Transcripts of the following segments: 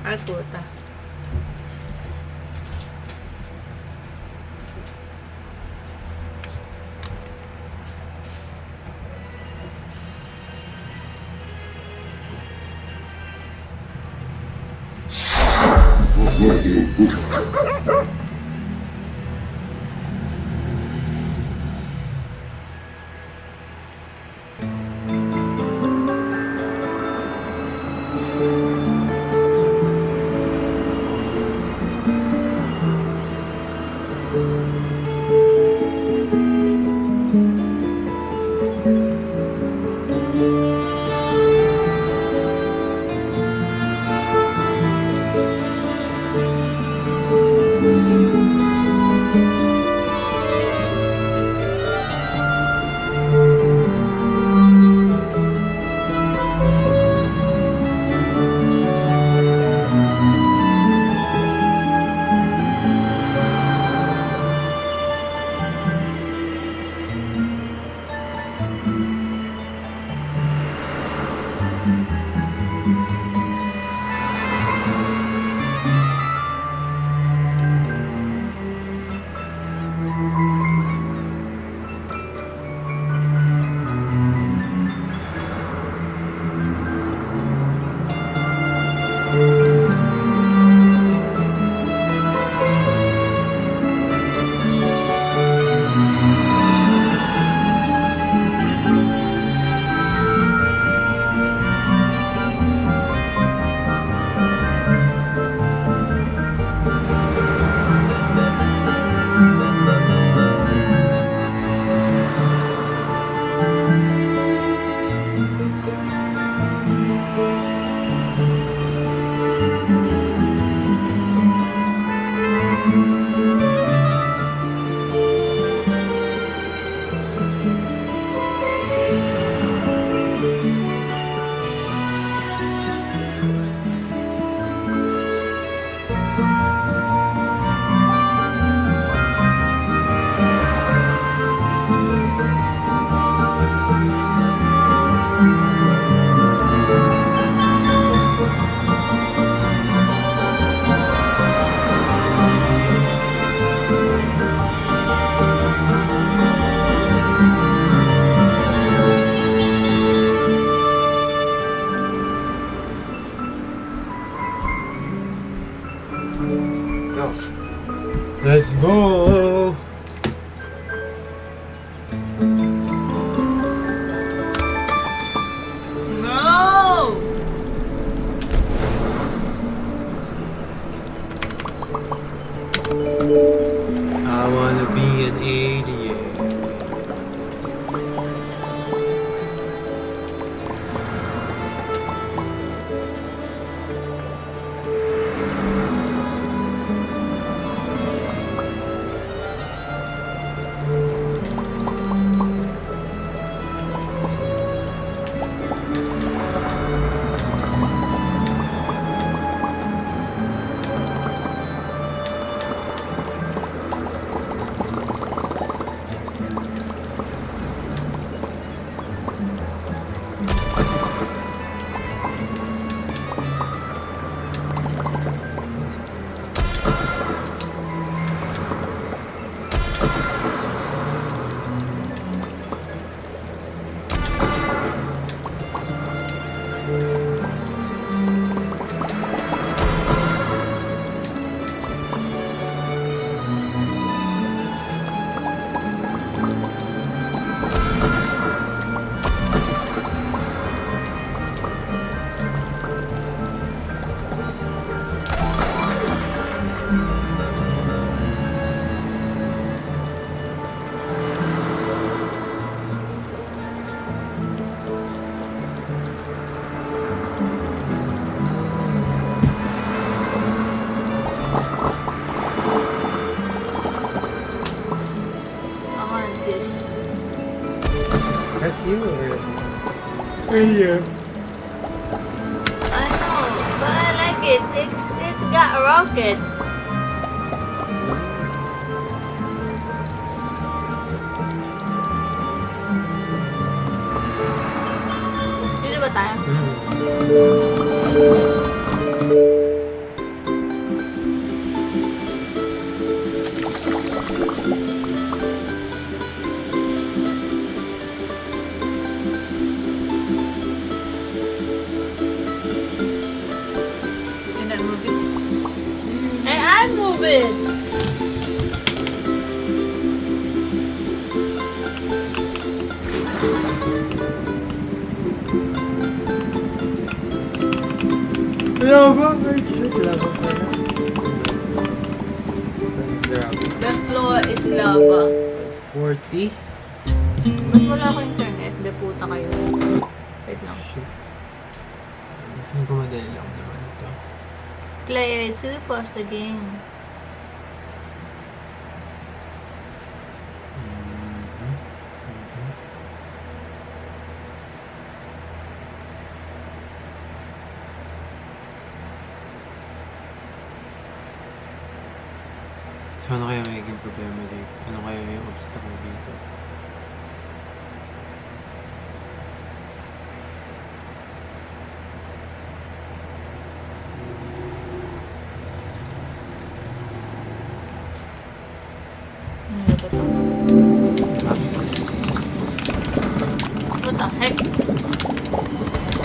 Ay, puta. Go. Let's go! No! I wanna be an alien. I want this. That's you already. Yeah. I know, but I like it. It's got a rocket. Dito ba tayo? hand moving. Lava! Ay, shit, lava pala. Grabe. The floor is lava. 40? Ba't wala akong internet? De puta kayo. Wait lang. Shit. Hindi ko madali lang naman ito. Play to pause the game. So ano kaya magiging problema dito? Ano kaya yung obstacle dito? Ano ba ito? What the heck?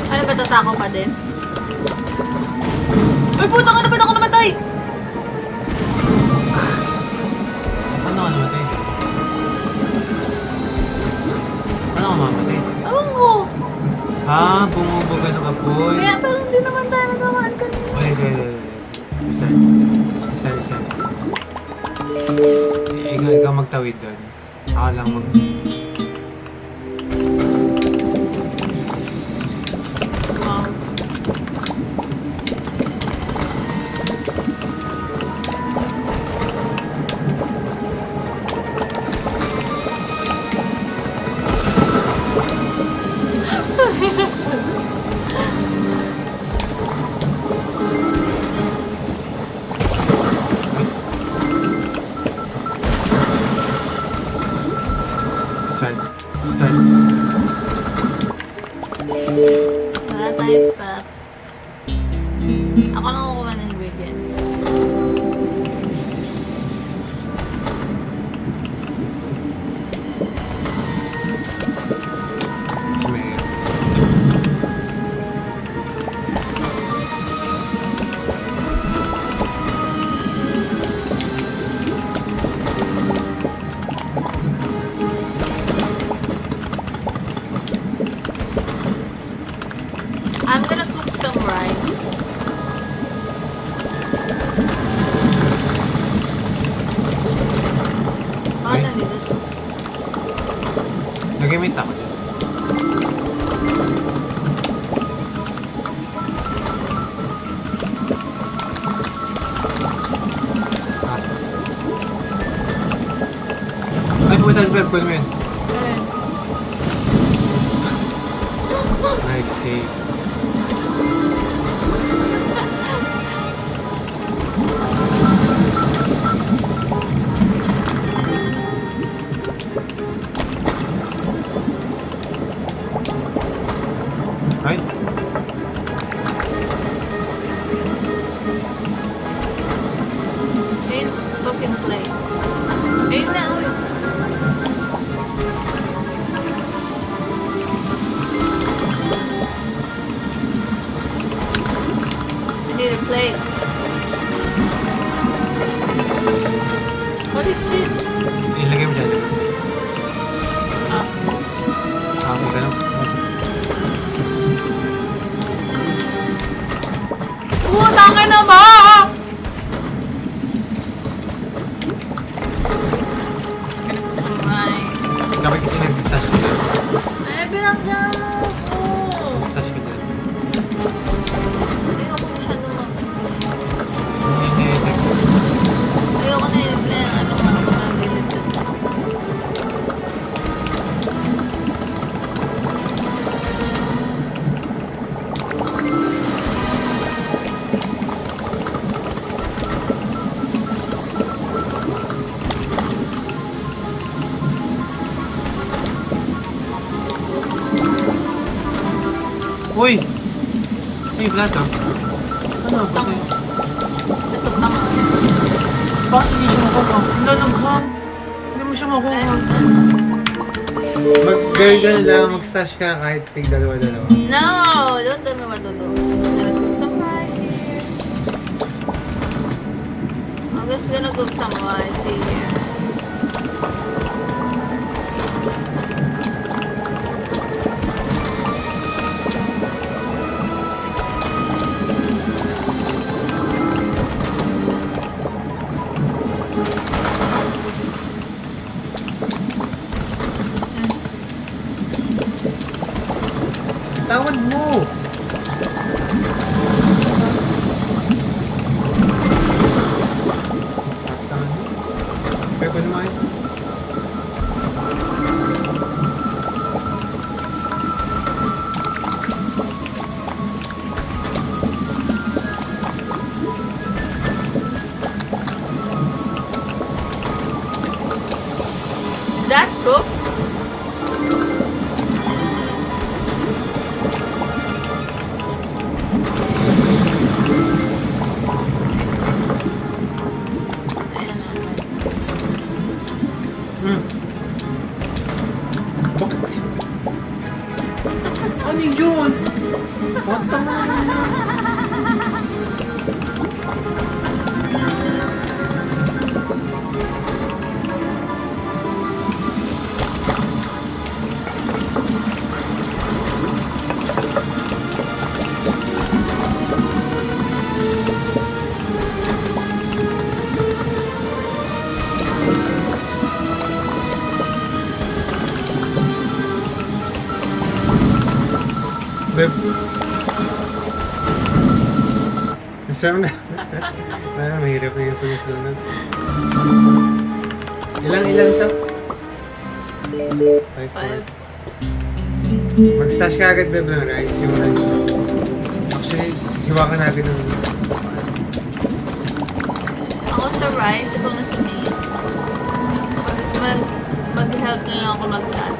Ano ba ito? Tako pa din? Uy, puta ka na! Ba't ako namatay? Ano ka namatay? Ano ka mamatay? Ewan ko. Ah, bumubuga ng apoy. Kaya pero hindi naman tayo nagamaan kanina. Okay. Isa. Ikaw magtawid doon. Ako lang Wow. Start. Wala tayo stop. Ako lang kukuha ng ingredients. Mas mahirap. I'm gonna cook some rice. Baka Okay. nandito to. Nagamit ako dyan. Ay, pumunta sa bed. Pwede mo yun. Ayun. Nice save. Right? Ayun, fucking play. Ayun na, uy. I need a plate. Holy shit. Ilagay mo dyan, di ba? Ah, Okay, ganun. puta ka na ba? Some rice. Dapat kasi nag-stash ko dyan. Ay, binagyan mo ako. Nag-stash ko dyan. Ayoko masyado mag... Hindi. Ayoko na yun na yung ano mga related. Uy! Ay, plato. Ano? Tang. Bakit? Ito, tang. Bakit hindi siya makuha? Nalaghang! Hindi mo siya makuha. Mag-girl ka na lang, mag-stash ka kahit tig dalawa-dalawa. No! Don't tell me what to do. I'm just gonna cook some rice here. was gonna cook some I see here. Tawad mo! Kaya pa naman. Is that cooked? Ayan na. Bakit? Ano yun? Bata mo naman yun. Beb. Masarap na. Mahirap na yung pagkasunod. Ilang to? 5. 5. Mag-stash ka agad, Beb, ng rice. Yung rice. Actually, hiwakan natin ng... Ako sa rice, ikaw na sa meat. Mag-help na lang ako mag-cut.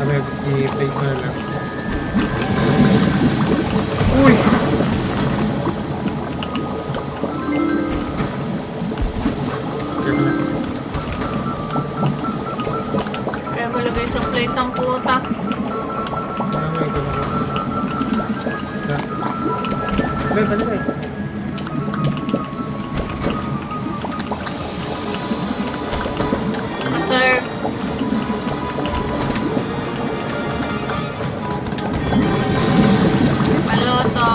Sabi, i-plate mo na lang. Uy! Teka lang. Kaya malagay sa plate ng puta. Ano, ito na ako. Beb, ano ba eh? Nakaserve. Maluto.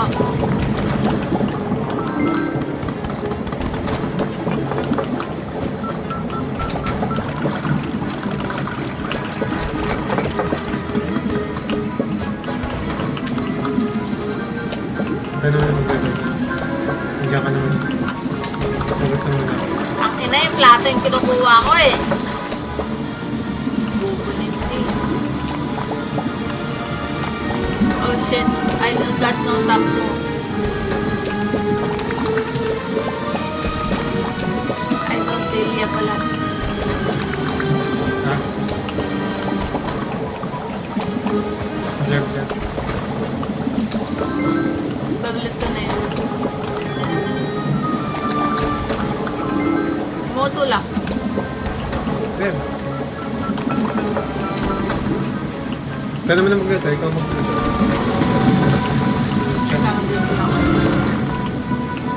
Ano na mag-bebe? Nandiyan ka naman. Nagusto mo na. Ang ina yung plato yung kinukuha ko eh. Bubulinti. Oh shit, I got no top 2. I thought Delia pala. Ha? Reserve ka. Paglit ko na yun. Moto lang. Beb. Ikaw naman na mag-luto. Ikaw mag-luto. Teka, mag-luto lang ako.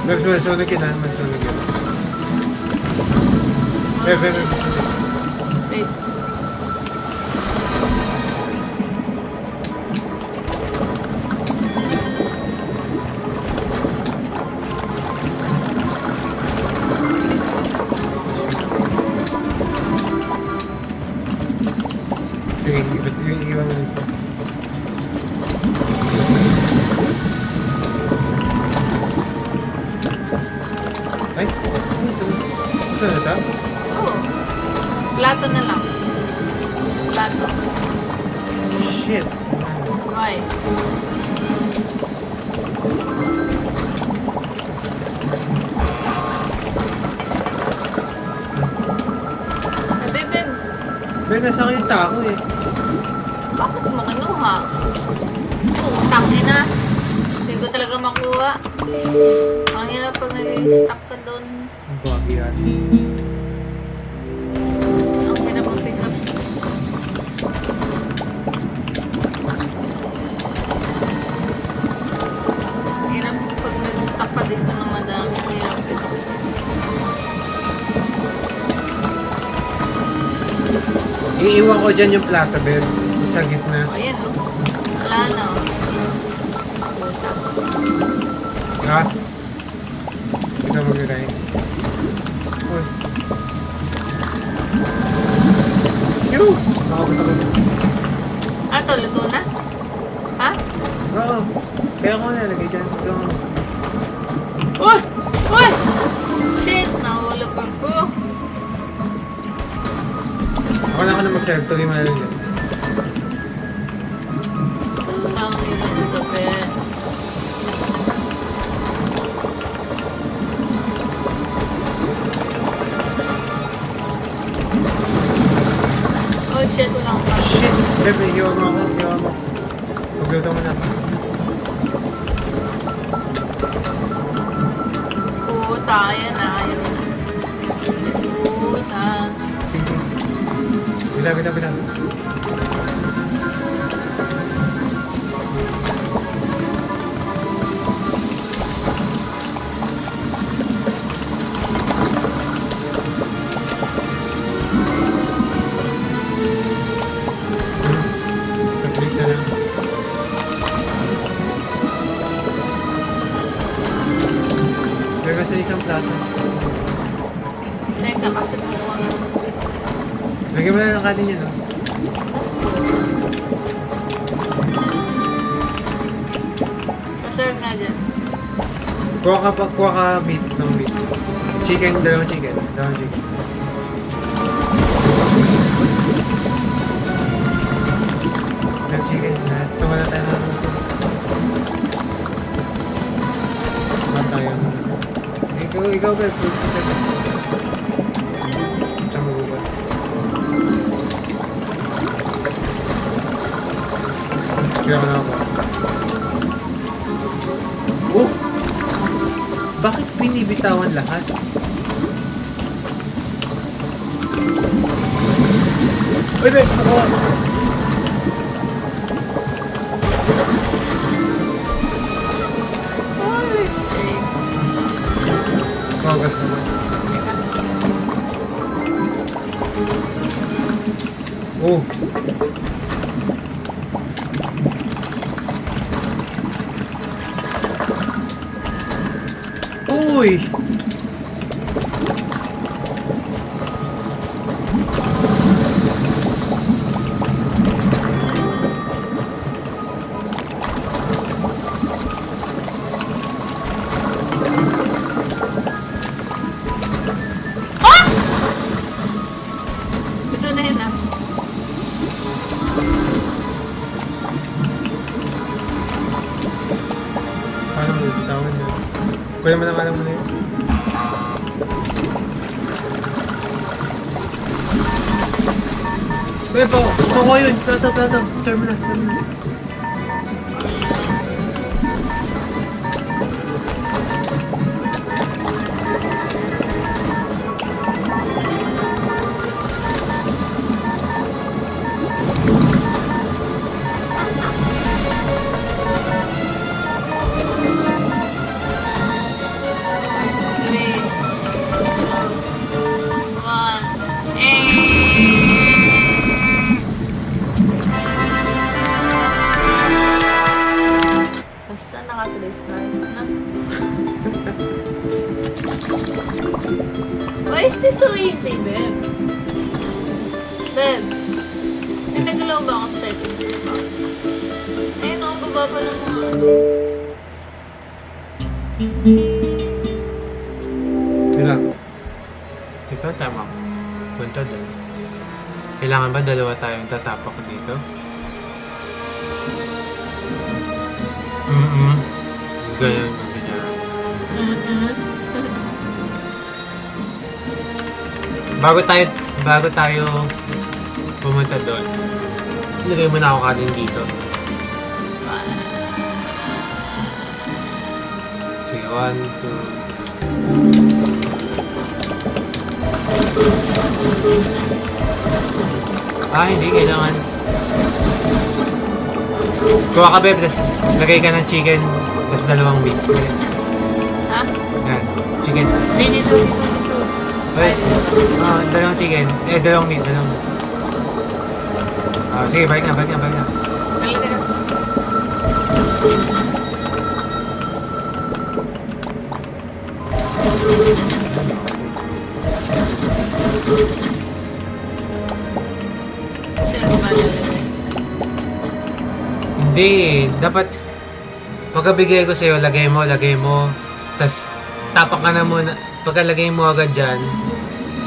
Beb, masunog yun ha. Masunog yun. Beb, beb, beb. Wait. Sige, iwan mo dito. Ay, ito na ito? Oh. Plato na lang. Plato. Shit. Why? Sabi, babe, Beb, nasa akin yung tako eh. bakit mo kinuha? Utang ina. Hindi ko talaga makuha. Ang hirap pag nag-stuck ka doon. Ang bagay yan. Ang hirap ang pick up. Hirap pag nag-stuck ka dito ng madami. Ang hirap pick up. Iiwan ko dyan yung plato, Ben. Sa gitna. O, ayan o. Wala na o. Puta. Ha? Ikaw mag-iray. Uy. Yoo! Nakabot ako. Ah, to, luto na? Ha? Oo. Kaya ako nalagay dyan sa doon. Uy! Uy! Shit! Nahulog ako. Ako na mag-serve. Tuloy mo na lang dyan. Ang hirap ito, Ben. Oh shit, wala akong pa. Shit! Bebe, hiwa mo ako. Hiwa mo. Magluto mo na. Puta, ayan na. Ayan na. Puta. Sige. Bila. Nag-click na lang. Pero sa isang plato. Teka, kasi kumuha na. Lagyan mo na ng kanin yan, no? Kaserve nga dyan. Kuha ka meat ng meat. Chicken, dalawang chicken. Dalawang chicken. Tunga na tayo ng tayo. Ikaw ba? Tsaka magubat. Kaya ko na ako. Oh! Bakit binibitawan lahat? Uy, babe! Ako! Holy shit. Kawagas naman. Oh! Uy! Ito na yun ah. Paano mo bibitawan niya? Kuya mo na alam mo na yun. Uy, pako yun! Plato! Serve mo na! Three, one, basta naka-trace na. Why is this so easy, babe? Babe, may nagalaw ba akong settings ito? Ayun ako, baba pa ng mga ano. Sila. Ikaw tama. Punta doon. Kailangan ba dalawa tayong tatapak dito? Ganyan. Bago tayo pumunta doon, ilagay mo na ako kanin dito. Sige. 1, 2. Hindi kailangan. Kuha ka, Beb, tapos lagay ka ng chicken, tapos dalawang meat. Ha? Yan, chicken. Dito. Wait. Dalawang chicken. Dalawang meat. Sige, balik na. Galing na. Sila gumagalagay. Hindi, dapat pagkabigay ko sa'yo, lagay mo. Tapos, tapak ka na muna. Pagkalagay mo agad dyan,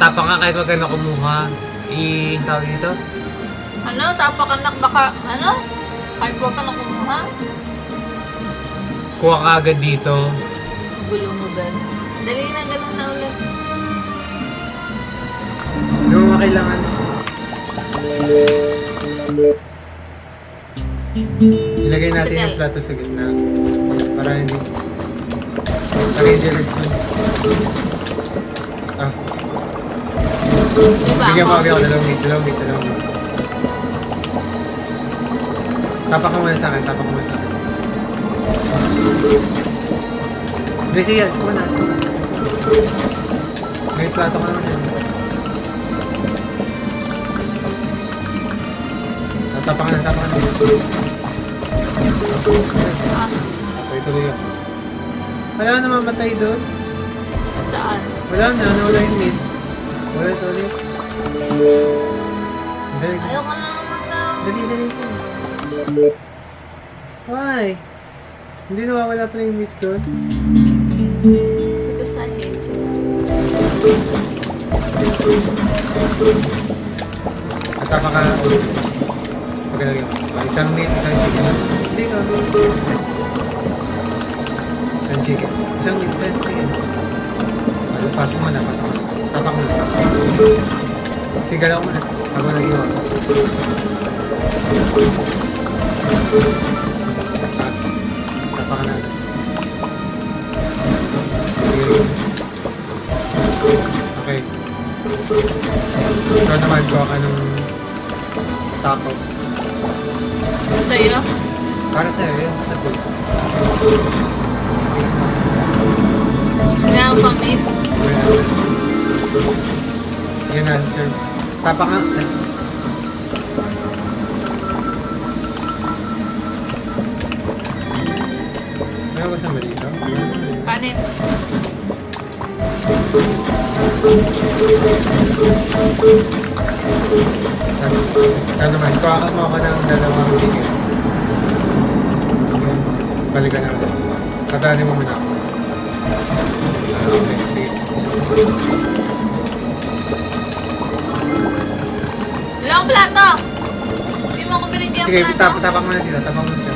tapak ka kahit wag ka na kumuha. Tawag dito? Ano? Tapakanak baka, ano? Kahit huwag ka na kumuha? Kuha ka agad dito. Gulo mo ba? Dali na, ganun na ulit. Hindi mo kailangan. Ilagay natin yung plato sa gitna. Para hindi red food. Diba Bigyan mo ako? agad ako. Dalawang meat. Tapak ka muna sa akin. Hindi, sige. Sige na. May plato ka naman yan. Tapak ka na. Tuloy ako. Wala na mamatay doon. Saan? Wala na. Nawala yung meat. Ulit. Dali. Ayaw ka na naman na. Dali. Why? Hindi nawawala pa yung meat doon? Because I hate you. At tama ka na. Pagkalagay mo. Isang meat, isang chicken. Hindi ka. Isang chicken. Isang meat, isang chicken. Pasok mo na. Tapak mo na. Sigalaw mo na. Bago nag-iwan. Tapak ka na. Okay. Ikaw naman ko ka ng taco. Sa'yo? Para sa'yo yun. Sa food. Kaya pa, mate. Yan na, sir. Tapak nga. Meron ba siyang malito? Kanin. Tapos, naman, kuha mo ako ng dalawang chicken. Sige, balikan na ulit. Pagdali mo muna ako. Okay, sige. Dalawang plato! Hindi mo ako binigyan Sige, ng plato. tapak mo na dito. Tapak mo na dito.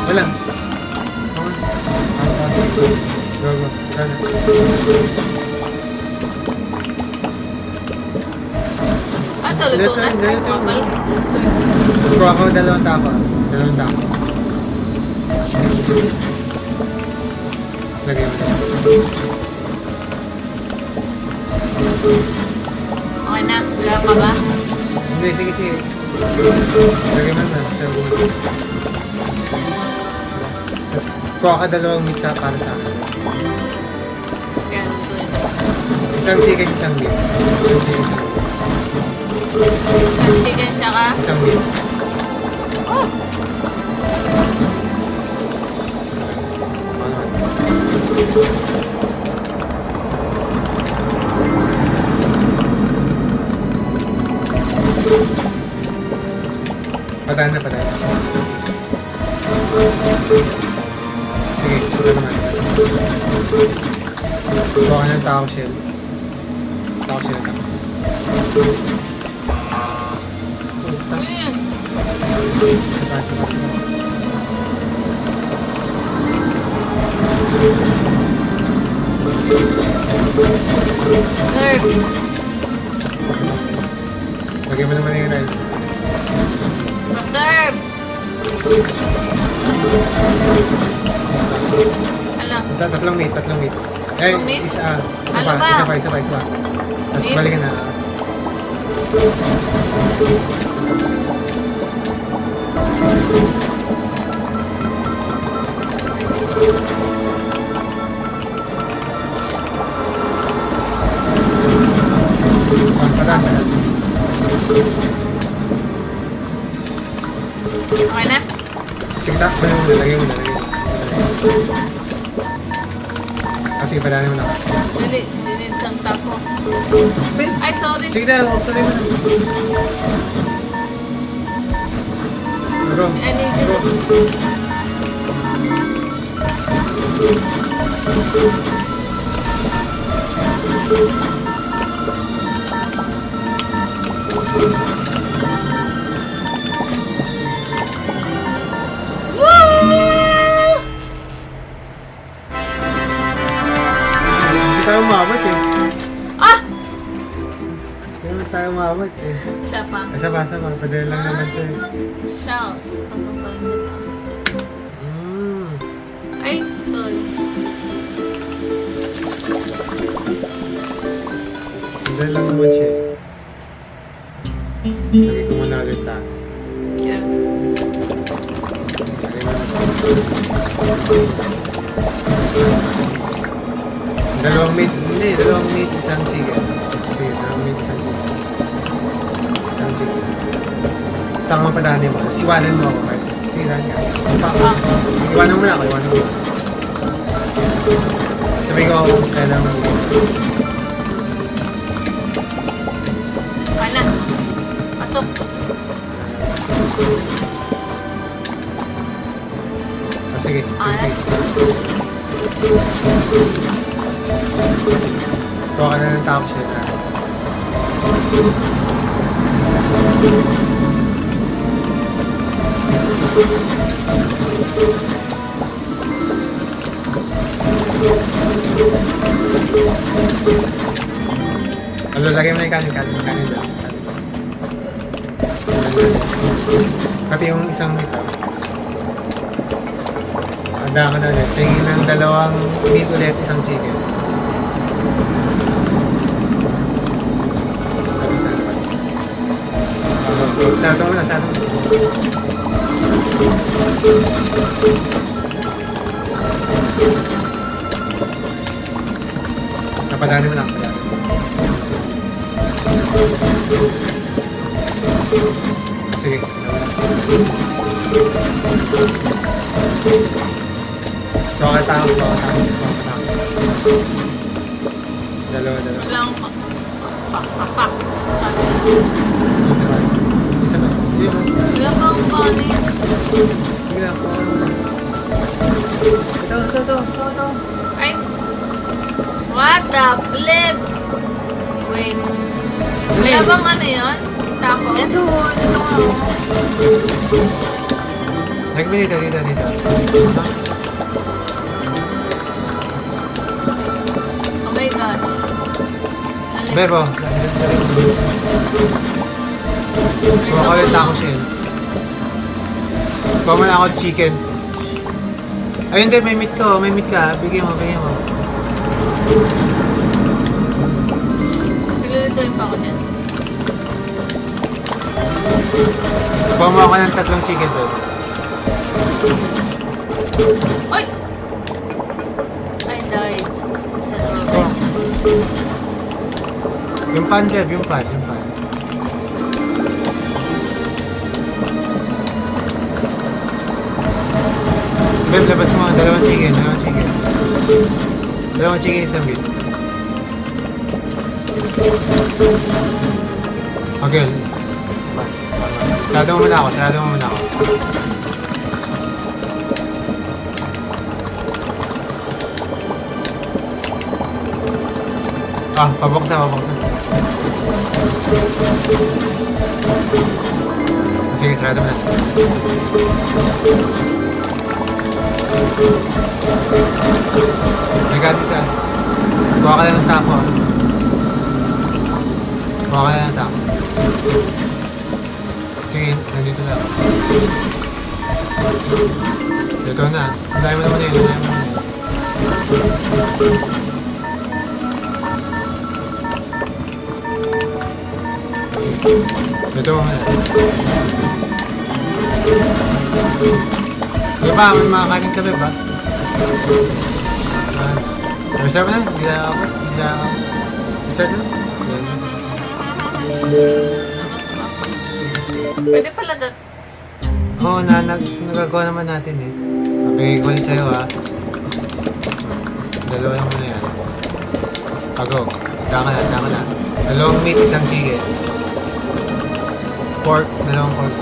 Wala. Go. Sana. Luto na. Luto. Luto. Kuha ko dalawang tapa. Tapos lagay mo na. Okay na. Wala pa ba? Hindi, sige. Lagay mo na. Sabi mo. Tapos kuha ka dalawang meat sa para sa akin. Kaya luto yun. Isang chicken, isang meat. Isang chicken tsaka... Isang meat. Oh! Patahan na. Sige, ito naman. Kuha ka ng taco shell. Taco shell ka. Ano yun? Serve. Lagyan mo naman yung rice. Serve! Ala, Tatlong meat. Eh, Tatlong meat? isa Ano ba? pa. Tapos Meat? balikan na. Padan. okay na? Sige, lagay mo na. Sige, padanin mo na. Dili, isang tapo. Ay, sorry. Sige na, tuloy mo na. Bro, I need you. Woo! hindi tayo umabot eh. Ah! Hindi naman tayo umabot eh. Isa pa. Isa pa. Padala lang naman to eh. Shell. Pasampalin nito. Ay, sorry. Padala lang naman siya eh. Lagay ko muna ulit ta. Yeah. Lagay mo na. Dalawang meat, isang chicken. Sige, dalawang meat, isang chicken. Isang chicken. Isang mga padani mo, tapos iwanan mo ako kahit. Sige, dahil nga. Iwanan mo na ako. Sabi ko, kailangan mo. Ano? Pasok. Sige. Tuwa ka na ng tao siya na. Ano, lagay mo na yung kanin doon. Pati yung isang ito. Handa ka na ulit. Tingin ng dalawang meat ulit, isang chicken. Tapos na. Sarado mo na. Napadali mo lang. Sige. Baka tao. Dalawa. Lang. Pak. Sabi. Isa ba? Wala pang kanin. Sige lang. Ito. Ay. What the flip? Wait. Wala bang ano yun? Tapo? Ito. Lagyan mo dito. Oh my gosh. Bebo. Kuha ko yung taco shell. Kuha mo na ako chicken. Ayun din, may meat ko. May meat ka. Bigyan mo. Pilulutuin pa ako dyan. Kuha mo ako ng 3 chicken doon. Ay! I died. Sa Oh. Yung pan, Beb. Yung pan. Beb, labas mo. 2 chicken. 2 chicken, isang meat. Okay. Sarado mo muna ako. Pabuksan. Sige, sarado mo na. May gadget ka. Kuha ka lang ng tapo. Sige, Sige, nandito na ako. Dito na. Hintayin mo naman yun. Hintayin mo naman yun. Dito mo na. Di ba? May makakanin ka ba? Reserve na? Hindi na ako. Reserve na? Pwede pala doon. Oo, nagagawa naman natin eh. Mabigay ko ulit sa'yo ha. Dalawa lang muna yan. Pago. Daka na. Dalawang meat, isang chicken. Pork, dalawang pork.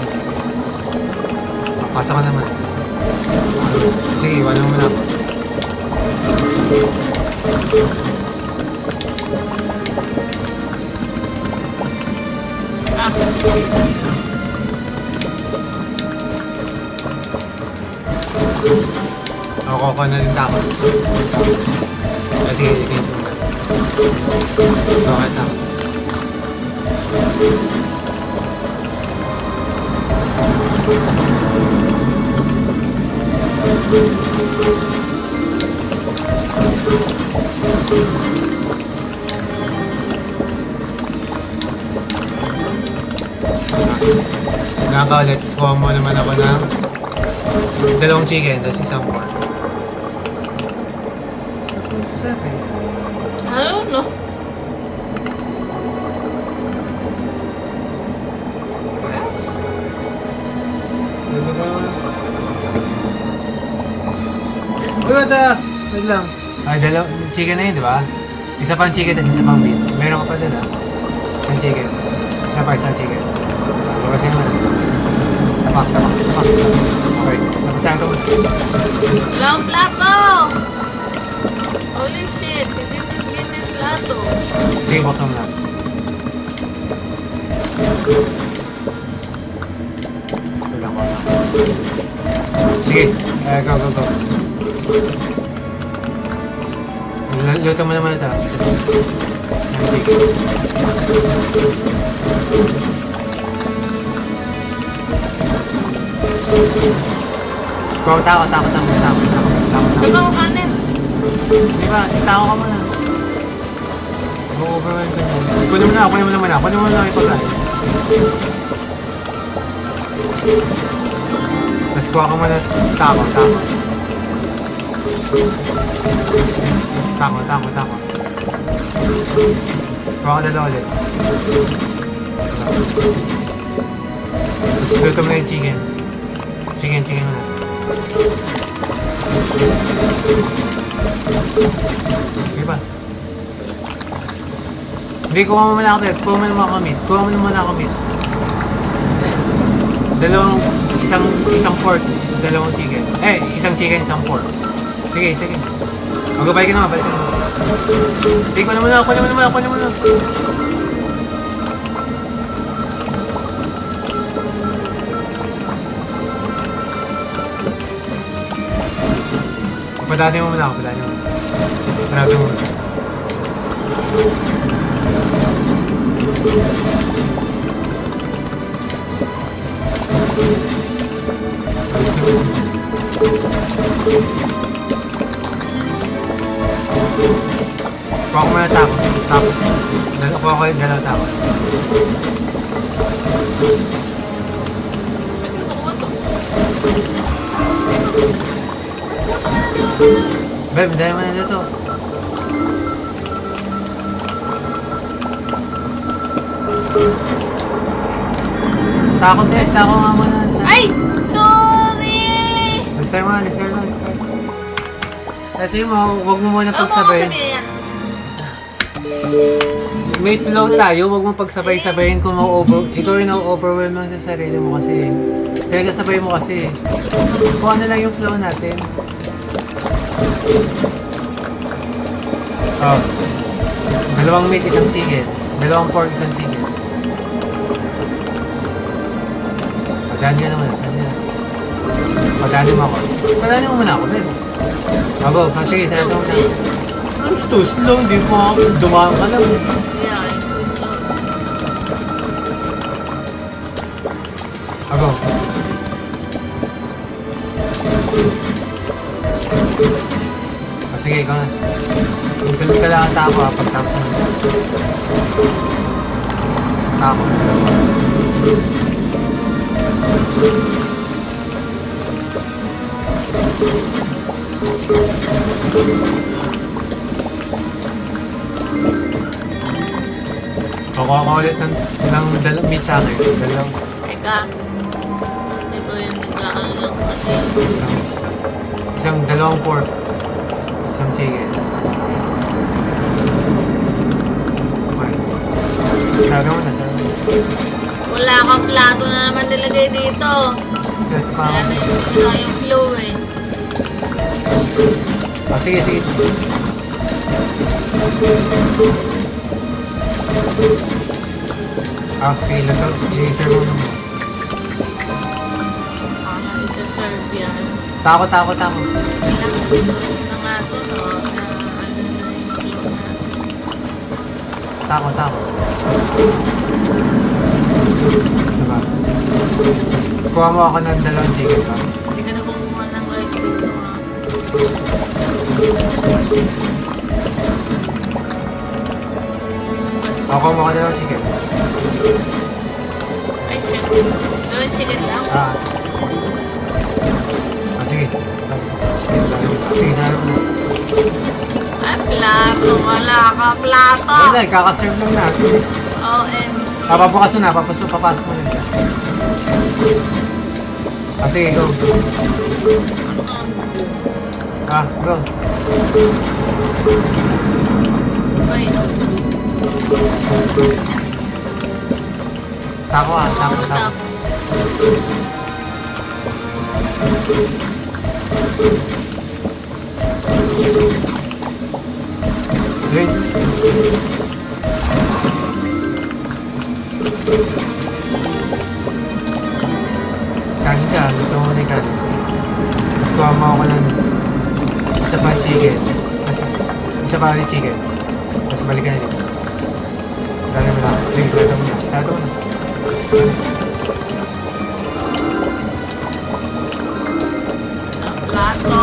Pasa ka naman. Sige, iwanan mo muna ako. Ako ko na rin takot. Sige. Bakit ako? Nakaka-ulit, kuha mo naman ako ng dalawang chicken, tapos isang pork. Sabi? I don't know. Crash? Ano ba? Uy, wait lang. Ay, dalawang chicken na yun, di ba? Isa pang chicken at isa pang meat. Meron ka pa dala. Isang chicken. Isang chicken. Babasin naman. Tapak. Okay, napasahan ka mo. Wala akong plato! Holy shit, hindi din yung plato. Sige, buksan mo na. Wala ko na. Sige, go. Luto mo naman ito. Sige. Bro, takot. Saan ako kanin? Di ba? Tako ka muna. Mag-overwhelm ka niyan. Kunin mo na ipagkain. Tapos kuha ka muna. Tako. Kuha ka dala ulit. Tapos luto mo na yung chicken. Chicken mo na. Sige ba? Hindi, kuha mo muna ako meat. Isang pork, dalawang chicken. Isang chicken, isang pork. Sige. Magbabay ka naman. Sige, kunin mo na. Padali mo muna ako. Sarado mo. Kuha ko muna tako. Kuha ko yung dalawang tako. Beb, dahil mo na dito. Tako nga muna. Ay! Sorry! Listay mo. Kasi huwag mo muna Ano mo pagsabay. sabihin yan? May flow tayo, huwag mo pagsabay-sabayin kung ikaw yung na-overwhelm lang sa sarili mo kasi. Kaya kasabay mo kasi. Kung ano lang yung flow natin. Oh. Dalawang meat, isang chicken. Dalawang pork, isang chicken. Saan ka naman? Padali mo ako. Padali mo muna ako, Ben. Abo, sige, saan ito muna. Ang too slow, di mo ako. Dumaan ka lang. Yeah, I'm too slow. Ako. Sige, ikaw na. Magkalit ka lang ang tako ha, pagtapos mo. Tako. Kukuha ko ulit ng dalawang meat sa akin. Dalawang. Teka. Hindi ko yung nagkaan lang kasi. Isang dalawang pork. Isang chicken. Okay. Sabi mo na, sabi mo. Wala kang plato na naman nilagay dito. Set pa Wala ako. na yung flow eh. Ah, sige, sige. Ah, feel ito. I-serve mo naman. Isa-serve yan. Tako, tako, tako. Na nga ito, no? Ano na yung flow na. Tako, tako. Diba? Tapos, kuha mo ako ng dalawang chicken pa. Hindi ka na kumuha ng rice dito, ha? Ako mo ako dalawang chicken. Ay, shit. Gawin chicken lang? Ah. Ah, sige. Sige, dalo mo na. Ay, plato. Wala ka, plato. Wala, kakaserve lang natin. OMG. Papabukas na, papasok mo na. Ah, sige, go. Ah, go. Wait. Tako ah, tako, tako. Wait. Kanin ka, gusto mo na yung kanin. Tapos kuha mo ako ng isa pa chicken. Tapos isa pa rin chicken. Tapos balikan na dito. Dali mo na. Sige, dali mo na. Dali mo na. Plato.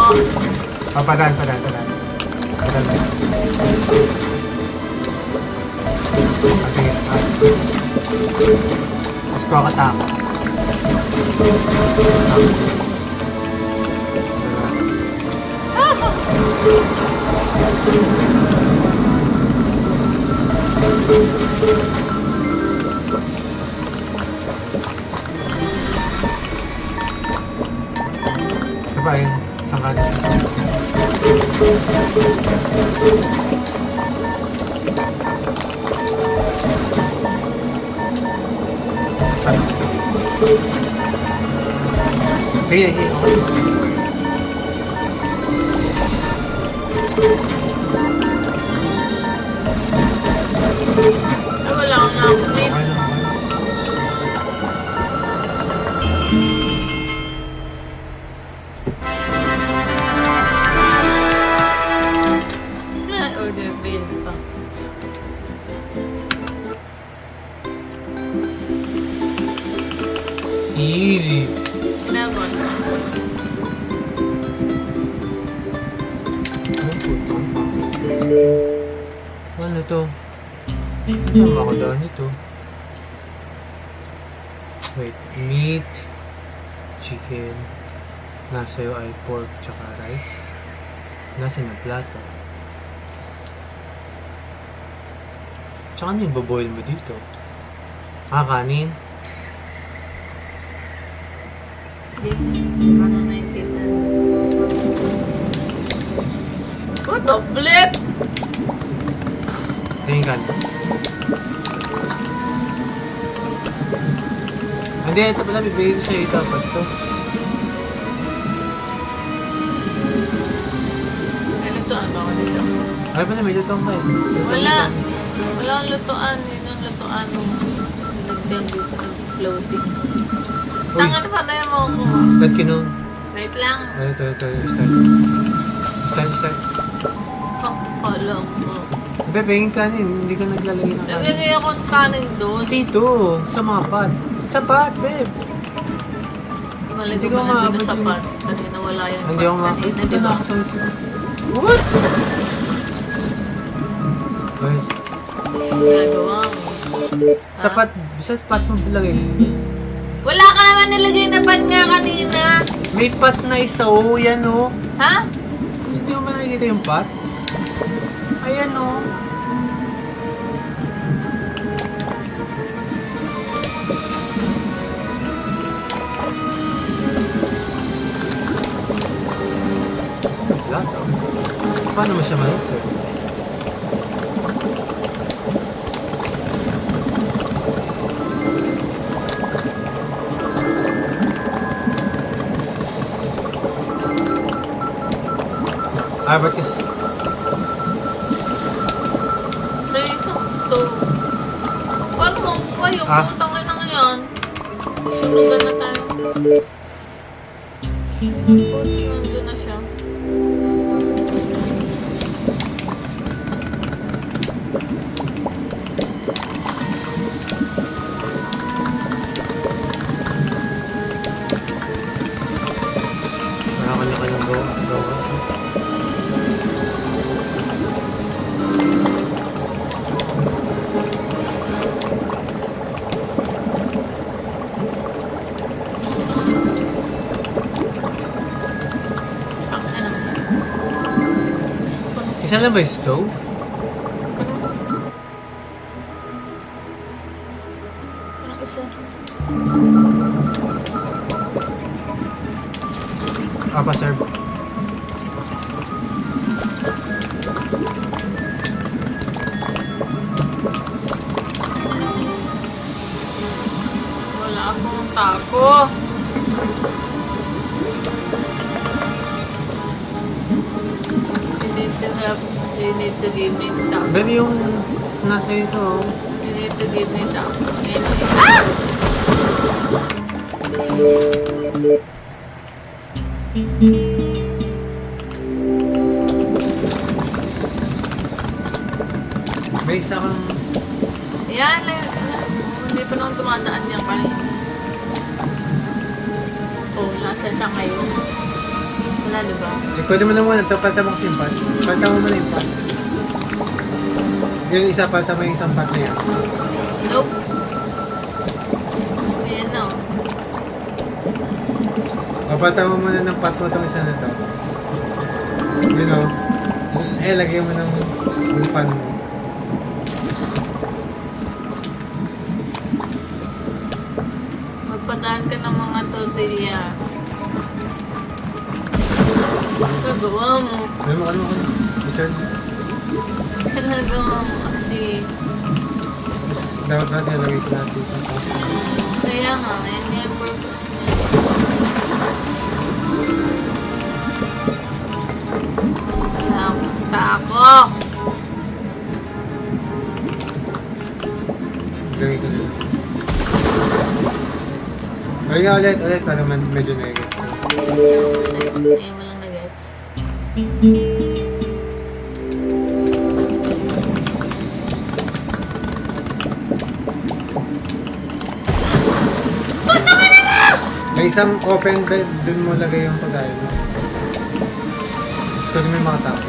Oh, padan. Padan mo. Ah, sige. Ah. Tapos kuha ka tako. Sabay, isang kanin. Sige, sige. Okay. Ay, wala akong napit. Okay lang, okay. Order bill pa. Easy. Ginagawa na. Ano to? Saan ako daan ito? Wait, meat, chicken, nasa iyo ay pork tsaka rice. Nasa na plato. Tsaka ano yung baboil mo dito? Ah, kanin? Hindi. Ano na yung tingnan? What the flip? Tingin kanin. Hindi, ito pala bibigay ko sa'yo dapat to. Ano to? Ano ako dito? Ay pala, may lutong ka eh. Wala. Wala akong lutuan. Yun ang lutuan nung nagdang dito nag-floating. Uy. Tanga na pa na yung mga ko. Ba't kinuha? Wait lang. Ay, ito, start. Pakalang mo. Bebe, yung kanin, hindi ka naglalagay ng kanin. Nagagay akong kanin doon. Dito, sa mga pot. Sa pot, babe. Malay Hindi ko ko pala doon maabot sa yun. pot. Kasi nawala yung pot Hindi ako kanina, makakita. di ba? What? Guys, Gagawa mo. sa pat mo lagay. Wala ka naman nilagay na pot nga kanina. May pat na isa, oh. Yan, oh. Ha? Hindi mo ba nakikita yung pat? Ayan, oh. Wala to. Paano mo siya ma-insert? Ba't kasi? Sa isang stove. Paano mo ba yung putang ina ngayon? Sunugan na tayo. Nandun na siya. Wala kanya-kanyang gawa. Isa lang ba yung stove? Anong isa? Pa-serve. Wala akong taco. You need to give me taco. Baby, yung nasa ito, oh. You need to give me taco. Ah! May isa kang... Yan, hindi pa naman tumataan yan kanina. Oh, nasan siya ngayon? Wala, diba? Eh, pwede mo na muna. Ito, palta mo kasi yung pat. Palta mo muna yung pat. Yung isa, palta mo yung isang pat na yan. Nope. Ayan na. Papalta mo muna ng pat mo itong isa na to. You know. Eh, lagay mo ng pan mo. Magpadaan ka ng mga tortilla. Gagawa mo. Ano? Isa. Ginagawa mo kasi. Dapat natin lagay ko natin ito. Kaya nga, yun yung purpose niya. Taco! Lagay ko na. Lagay ka ulit para medyo nagigit. Ayun mo lang na-gets. May isang open bed, dun mo lagay yung pagkain mo. Gusto may mga tao.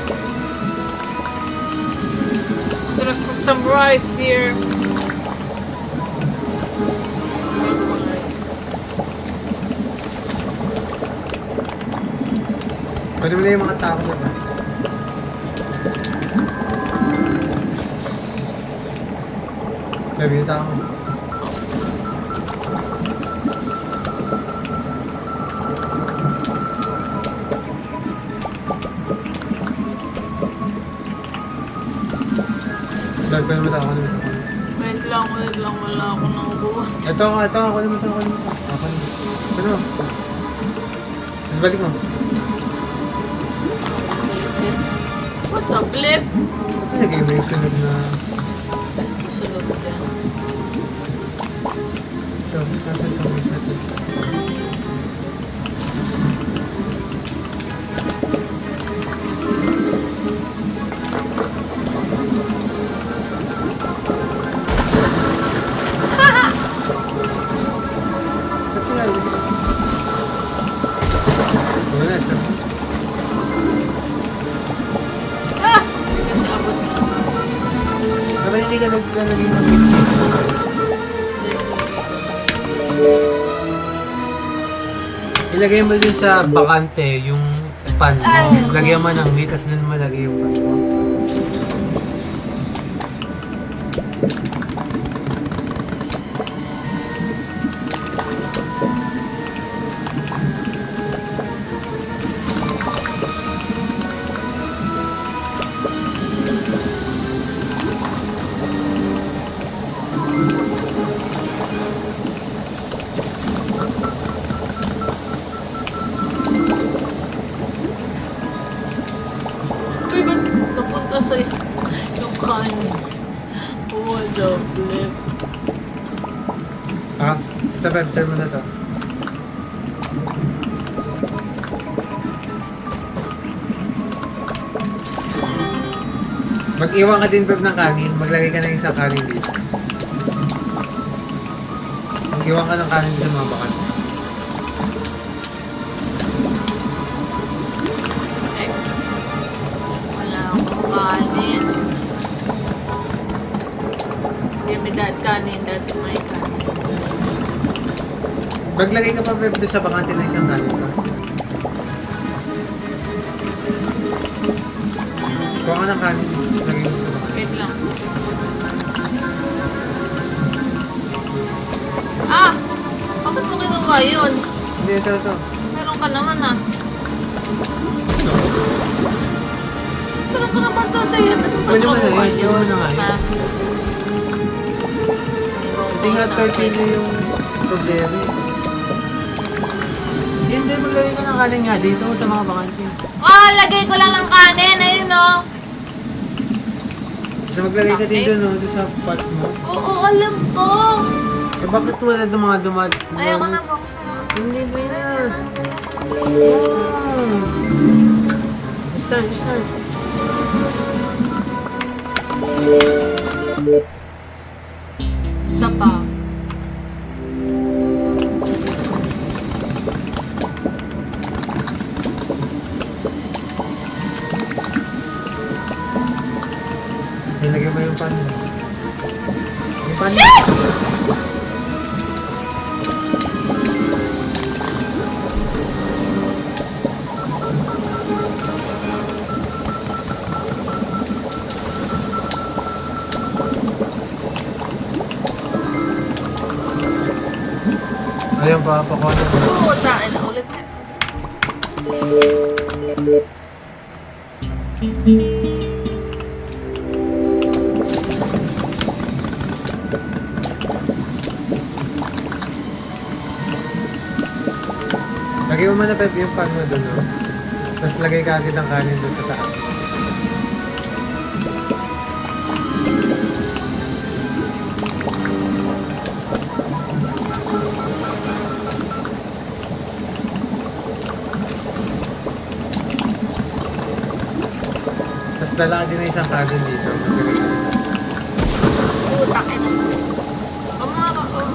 I'm gonna cook some rice here. Pwede mo na yung mga tao na ba? Sabi yung tao. Dagdag mo tao. Wait lang, wala ako nang buwan. Ito, ako naman. Ano? Tapos balik mo. What the flip? Lagay mo yung sunod na... Tapos susunod yan. Ito, nasan ito? hindi ka naglalagay ng meat cubes? Ilagay mo din sa bakante yung pan mo. Lagyan mo ng meat, tapos doon mo lagay yung pan mo. Uy, ba't napunta sa yung kanin? Oh, double. Ah, ito Pep, serve mo na to. Mag-iwan ka din Pep ng kanin, maglagay ka ng isang kanin dito. Mag-iwan ka ng kanin sa mga bakante. Wala akong kanin. Give me that kanin, that's my kanin. Maglagay ka pa Pep doon sa bakante ng isang kanin. Kuha ka ng kanin, lagay mo sa bakante. Wait lang. Ah! Bakit mo kinuha yun? Hindi, ito. Meron ka naman ah. Meron ka naman to, Dayan. Pwede mo na yun, iwan mo na nga yun. Hindi nga 30 na yung problema eh. Hindi, maglagay ka ng kanin nga dito sa mga bakante. Oh, lagay ko lang ng kanin. Ayun oh. So maglagay ka dito no, doon sa pot mo. Oo, alam ko. Eh bakit wala dumad? Ayoko na box na. Hindi, hindi na. Start. Isa pa. Nilagay mo yung pan mo. Yung pan mo. Ayun pa, pakuha na. Oo, tain na ulit na. Lagay mo muna Pep yung pan mo doon no. Tapos lagay ka agad ang kanin doon sa taas. Tapos dala ka din na isang kanin dito. Maglagay ka dito. Oo, tain na. Ang mga ka, oh.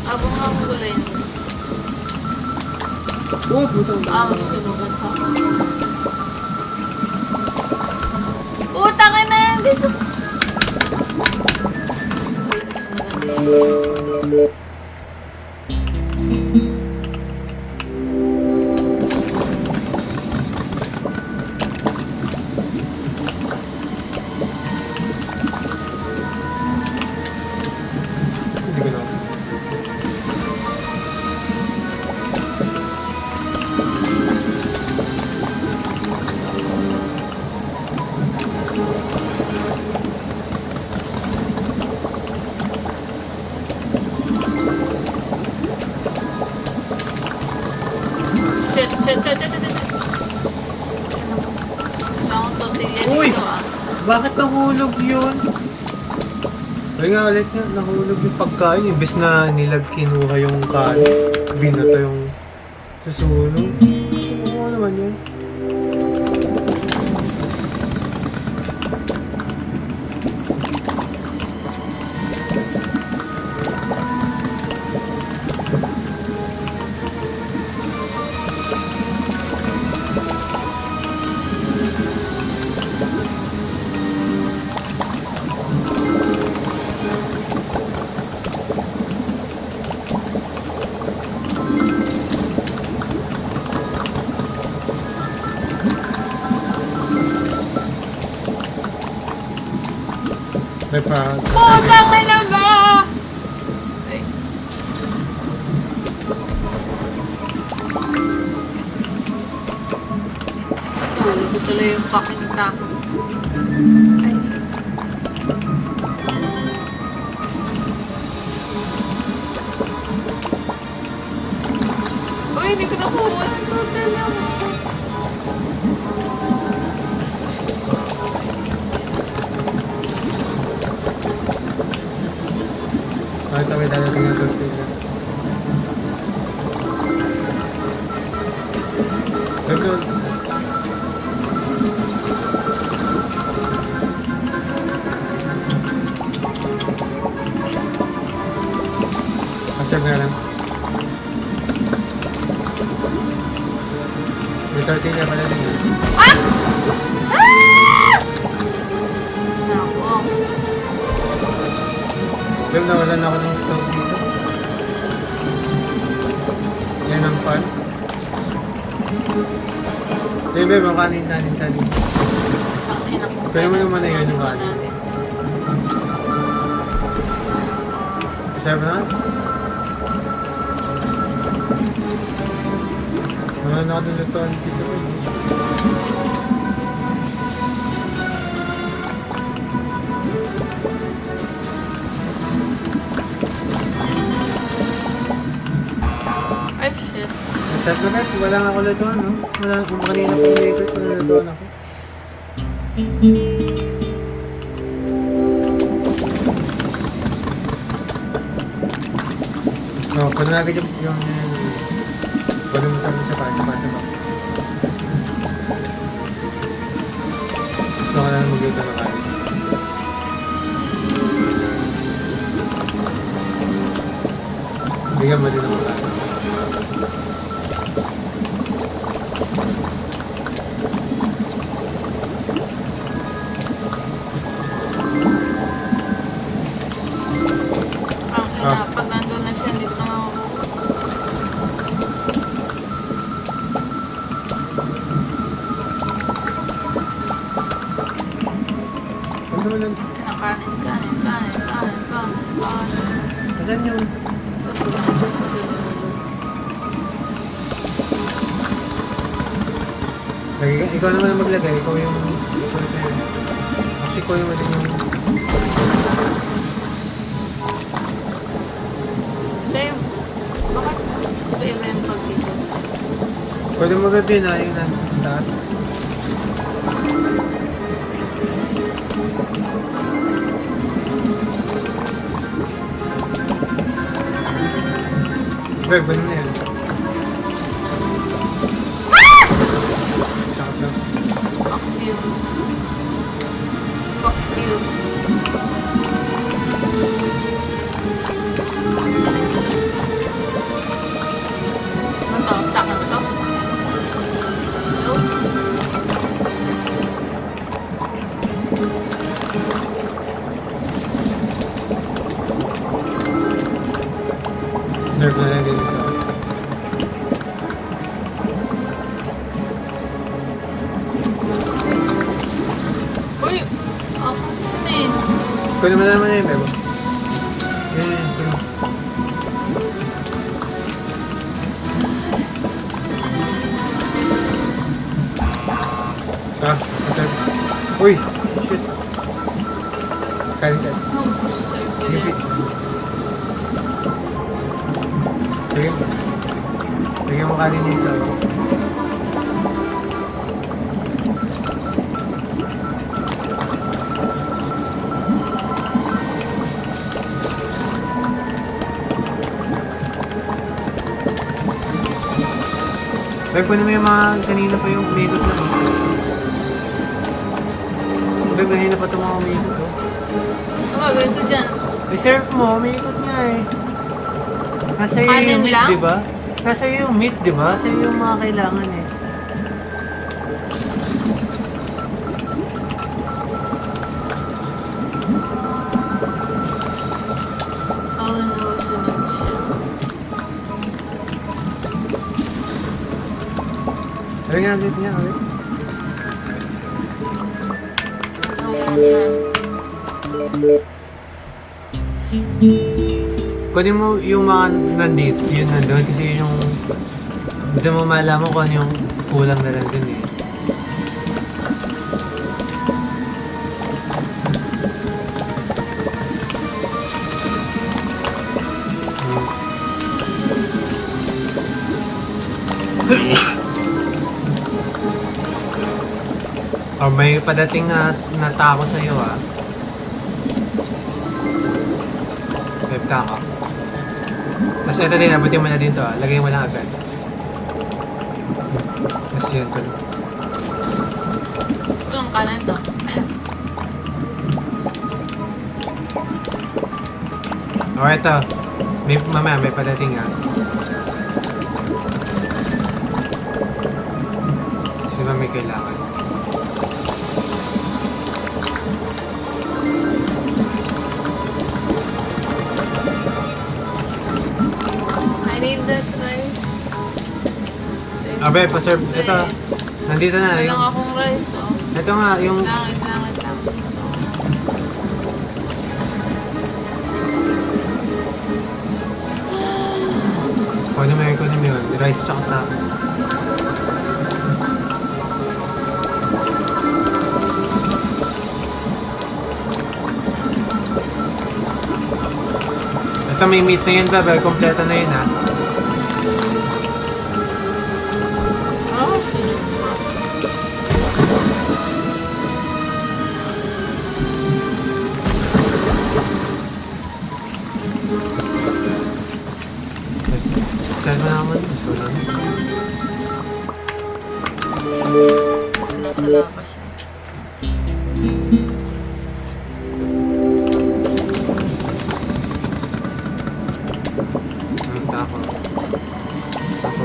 Abang ang gulay. Oh, puto. Ah, sinugan pa. Puta ka na yan dito. Hindi ko na. Shit. Saan ko tortilla Uy! dito ah. Bakit nahulog yun? Ay nga ulit nga, nahulog yung pagkain. Imbes na nilag kinuha yung kanin, binato yung susunog. Oo naman yun. May pa. Putang ina ba? Ay. Tulog ko tuloy yung fucking taco. Ay. Uy, hindi ko nakuha ng total mo. Bakit kami dadating ng tortilla? Ito. Asal nga lang. May tortilla pala din. Ah! Ah! Nako. Beb, nawalan ako ng stove dito. Yan ang pan. Ito yung beb, ang kanin. Pwede mo naman na yun yung kanin. Serve na? Wala na ako ng lutoan dito. Ay, shit. Masarap na guys, wala nga ako lutoan, no? Wala kung kanina pa yung later kung lutoan ako. No, pwede na agad yung pwede mo tayo sa pa. Gusto ko na mag-luto na kain. Bigyan mo din ang kain. Pag nandun na siya, dito na ako. Ano naman lang? Kanin. Alam niyo. Ikaw naman ang maglagay. Ikaw yung sa'yo. Kasi ikaw yung Same. Bakit? Iba yung pag-dito. pwede mo gabi na yung nandun sa taas. Beb, ganun na yan. Takot lang. Fuck you. Fuck you. Ano to? Saka na to? Hello? Serve na lang din ito. Uy! Ako na eh. Ikaw naman na yun, Bebo. Yan. Masarap. Uy! Shit. Kain. Oh, gusto sa'yo ko na. Bigyan mo kanin niya isa. Beb, kunin mo yung mga kanina pa yung umigot na. Beb, kanina pa ito mga umigot. Ang gagawin ko dyan. Reserve mo, umigot nga eh. Nasa iyo Kanin yung meat, lang? di ba? Nasa iyo yung meat, di ba? Sa iyo yung mga kailangan eh. Oh no, sunod siya. Ano nga agad niya, ulit? Oh, yan. Kunin mo yung mga nandito, yun nandun, kasi yun yung hindi mo malaman kung ano yung kulang na lang dun eh. Or may padating na natako sa'yo ah. May tako. Tapos ito din, abutin mo na din to ah. Lagay mo lang agad. Tapos yun ko. Walang kanan to. O ito. Mamaya may padating ah. Sino ba may kailangan? I need that rice. Abe, pa-serve. Ito. Nandito na. Walang Yung, akong rice, oh. ito nga, yung... Langit lang. Kunin mo yun. Rice tsaka taco. Ito may meat na yun ba? Kompleto na yun ha. Oh, sige. Saan mo naman? Wala na. Nasa labas yun. Ang taco. Taco.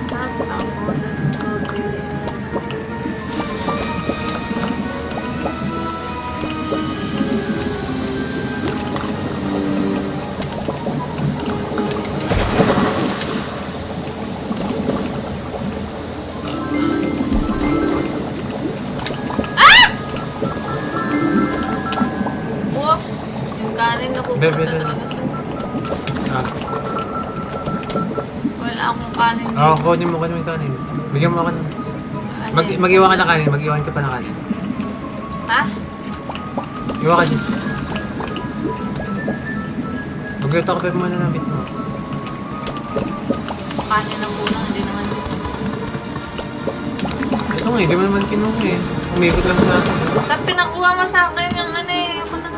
Stop ako. Let's go to the... Wow! Yung kanin na pupunta Bebe, talaga sa... Ah. Wala akong kanin. Oo, kunin mo yung kanin. Bigyan mo ako ng... Ano yun? Mag-iwan ka ng kanin. Mag-iwan ka pa ng kanin. Ha? Iwan ka dyan. Mag-iwan ka pa muna ng bit mo. Kanin na kulang, hindi naman. Ito nga, hindi mo naman kinuha eh. Umikot lang sa akin. Saan pinakuha mo sa akin yung ano eh? Ako na